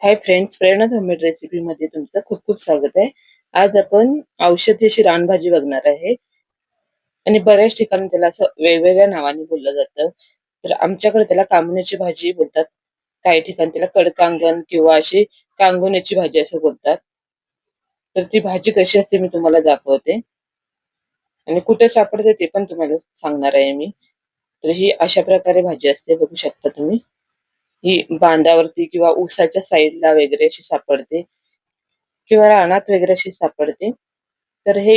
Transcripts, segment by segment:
Hi friends, प्रेरणा homemade recipe मध्ये तुमचं खूप खूप स्वागत आहे. आज आपण औषधी अशी रानभाजी बघणार आहे आणि बऱ्याच ठिकाणी त्याला असं वेगवेगळ्या नावाने बोललं जातं. तर आमच्याकडे त्याला कामुन्याची भाजी बोलतात. काही ठिकाणी त्याला कडकांगण किंवा अशी कांगोण्याची भाजी असं बोलतात. तर ती भाजी कशी असते मी तुम्हाला दाखवते आणि कुठे सापडते ते पण तुम्हाला सांगणार आहे मी. तर ही अशा प्रकारे भाजी असते, बघू शकता तुम्ही. ही बांधावरती किंवा ऊसाच्या साईडला वगैरे अशी सापडते किंवा रानात वगैरे अशी सापडते. तर हे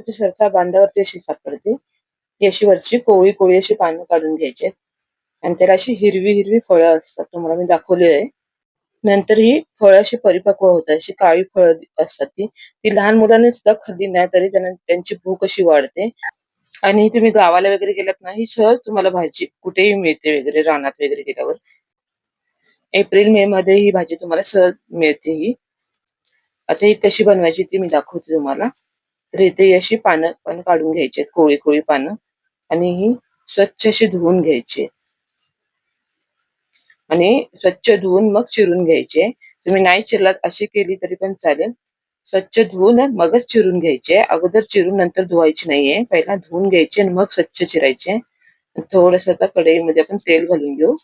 सहसा बांधावरती अशी सापडते. ही अशी वरची कोवळी कोवळी अशी पानं काढून घ्यायची आहेत आणि त्याला अशी हिरवी हिरवी फळं असतात, तुम्हाला मी दाखवले आहे. नंतर ही फळं अशी परिपक्व होतात, अशी काळी फळं असतात ती. ती लहान मुलांनी सुद्धा खाल्ली ना तरी त्यांना त्यांची भूक अशी वाढते. आणि तुम्ही गावाला वगैरे गेलात ना, ही सहज तुम्हाला भाजी कुठेही मिळते वगैरे रानात वगैरे गेल्यावर. एप्रिल मे मध्ये ही भाजी तुम्हाला सहज मिळते ही. आता ही कशी बनवायची ती मी दाखवते तुम्हाला. तर इथे ही अशी पानं पण काढून घ्यायची आहेत, कोवळी कोवळी पानं, आणि ही स्वच्छ अशी धुवून घ्यायची आहे. आणि स्वच्छ धुवून मग चिरून घ्यायची आहे. तुम्ही नाही चिरलात अशी केली तरी पण चालेल. स्वच्छ धुवून मगच चिरून घ्यायची आहे. अगोदर चिरून नंतर धुवायची नाहीये. पहिला धुवून घ्यायची आणि मग स्वच्छ चिरायची. थोडंसं आता कढईमध्ये आपण तेल घालून घेऊ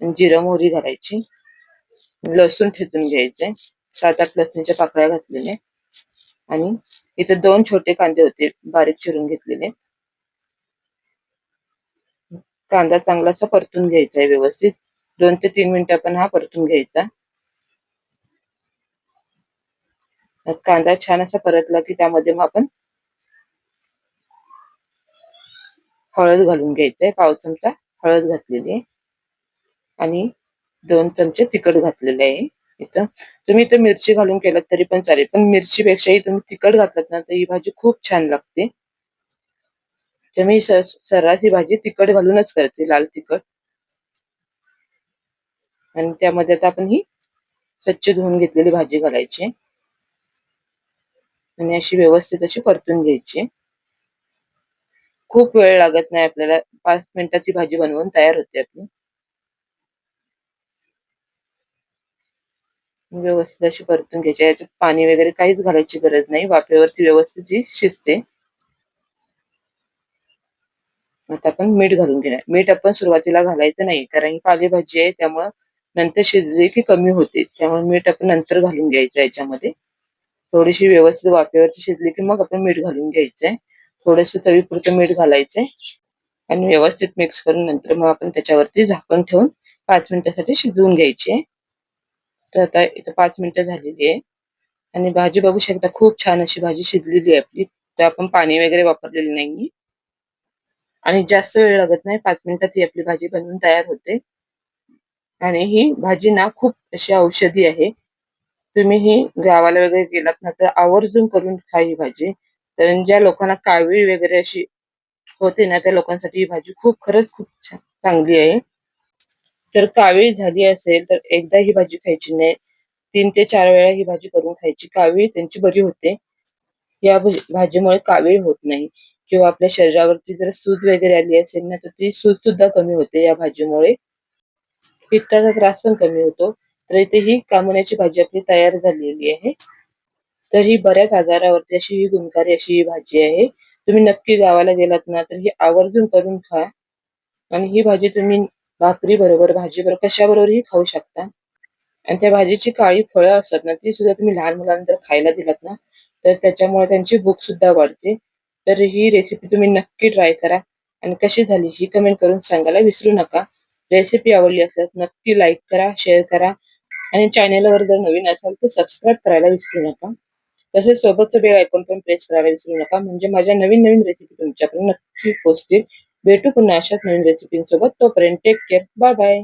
आणि जिरं मोहरी घालायची. लसूण ठेचून घ्यायचे. 7-8 लसणीच्या पाकळ्या घातलेल्या आणि इथे 2 छोटे कांदे होते बारीक चिरून घेतलेले. कांदा चांगला असा परतून घ्यायचा आहे व्यवस्थित. 2 ते 3 मिनिटं आपण हा परतून घ्यायचा. कांदा छान असा परतला की त्यामध्ये मग आपण हळद घालून घ्यायचंय. पाव चमचा हळद घातलेली आहे आणि 2 चमचे तिखट घातलेले आहे. इथं तुम्ही इथं मिरची घालून केलं तरी पण चालेल, पण मिरचीपेक्षाही तुम्ही तिखट घातलात ना तर ही भाजी खूप छान लागते. तर मी सर्रास ही भाजी तिखट घालूनच करते, लाल तिखट. आणि त्यामध्ये आता आपण ही स्वच्छ धुवून घेतलेली भाजी घालायची आणि अशी व्यवस्थित अशी परतून घ्यायची. खूप वेळ लागत नाही आपल्याला, 5 मिनिटाची भाजी बनवून तयार होते आपली. व्यवस्थित अशी परतून घ्यायची. याच्यात पाणी वगैरे काहीच घालायची गरज नाही. वाफेवरती व्यवस्थित ही शिजते. आता आपण मीठ घालून घेणार. मीठ आपण सुरुवातीला घालायचं नाही, कारण ही पालेभाजी आहे त्यामुळं नंतर शिजली की कमी होते. त्यामुळे मीठ आपण नंतर घालून घ्यायचं याच्यामध्ये. थोडीशी व्यवस्थित वाफेवरची शिजली की मग आपण मीठ घालून घ्यायचंय. थोडंसं चवीपुरतं मीठ घालायचंय आणि व्यवस्थित मिक्स करून नंतर मग आपण त्याच्यावरती झाकण ठेवून 5 मिनिटासाठी शिजवून घ्यायची. तर आता इथं 5 मिनिटं झालेली आहे आणि भाजी बघू शकता, खूप छान अशी भाजी शिजलेली आहे आपली. तर आपण पाणी वगैरे वापरलेलं नाहीये आणि जास्त वेळ लागत नाही. 5 मिनिटात ही आपली भाजी बनवून तयार होते. आणि ही भाजी ना खूप अशी औषधी आहे. तुम्ही ही गावाला वगैरे गेलात ना तर आवर्जून करून खा ही भाजी. कारण ज्या लोकांना कावीळ वगैरे अशी होते ना, त्या लोकांसाठी ही भाजी खरंच खूप चांगली आहे. जर कावीळ झाली असेल तर एकदा ही भाजी खायची नाही, 3 ते 4 वेळा ही भाजी करून खायची. कावीळ त्यांची बरी होते. या भाजीमुळे कावीळ होत नाही किंवा आपल्या शरीरावरती जर सूज वगैरे आली असेल ना, तर ती सूज सुद्धा कमी होते या भाजीमुळे. पित्ताचा त्रास पण कमी होतो. तर इथे ही कामुन्याची भाजी आपली तयार झालेली आहे. तर ही बऱ्याच आजारावरती अशी ही गुणकारी अशी ही भाजी आहे. तुम्ही नक्की गावाला गेलात ना, तर ही आवर्जून करून खा. आणि ही भाजी तुम्ही भाकरी बरोबर, भाजी बरोबर कशाबरोबरही खाऊ शकता. आणि त्या भाजीची काळी फळं असतात ना, ती सुद्धा तुम्ही लहान मुलांना जर खायला दिलात ना, तर त्याच्यामुळे त्यांची भूक सुद्धा वाढते. तर ही रेसिपी तुम्ही नक्की ट्राय करा आणि कशी झाली ही कमेंट करून सांगायला विसरू नका. रेसिपी आवडली असेल नक्की लाईक करा, शेअर करा आणि चॅनेलवर जर नवीन असाल तर सबस्क्राईब करायला विसरू नका. तसेच सोबतचं बेल आयकॉन पण प्रेस करायला विसरू नका, म्हणजे माझ्या नवीन नवीन रेसिपी तुमच्यापर्यंत नक्की पोहोचतील. भेटू पुन्हा अशाच नवीन रेसिपींसोबत. तोपर्यंत टेक केअर. Bye bye.